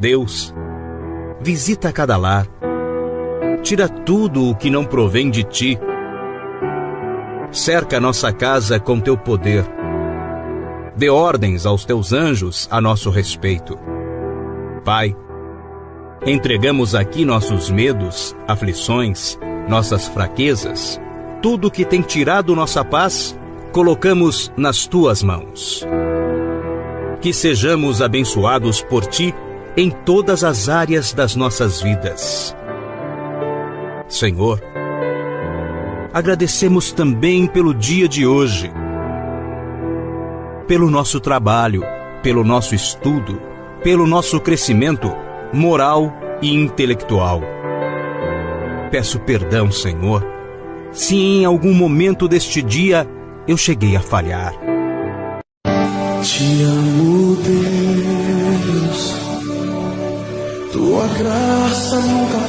Deus, visita cada lar, tira tudo o que não provém de Ti, cerca nossa casa com Teu poder, dê ordens aos Teus anjos a nosso respeito. Pai, entregamos aqui nossos medos, aflições, nossas fraquezas, tudo que tem tirado nossa paz, colocamos nas Tuas mãos. Que sejamos abençoados por Ti em todas as áreas das nossas vidas. Senhor, agradecemos também pelo dia de hoje, pelo nosso trabalho, pelo nosso estudo, pelo nosso crescimento moral e intelectual. Peço perdão, Senhor, se em algum momento deste dia eu cheguei a falhar. Te amo, Deus, Tua graça nunca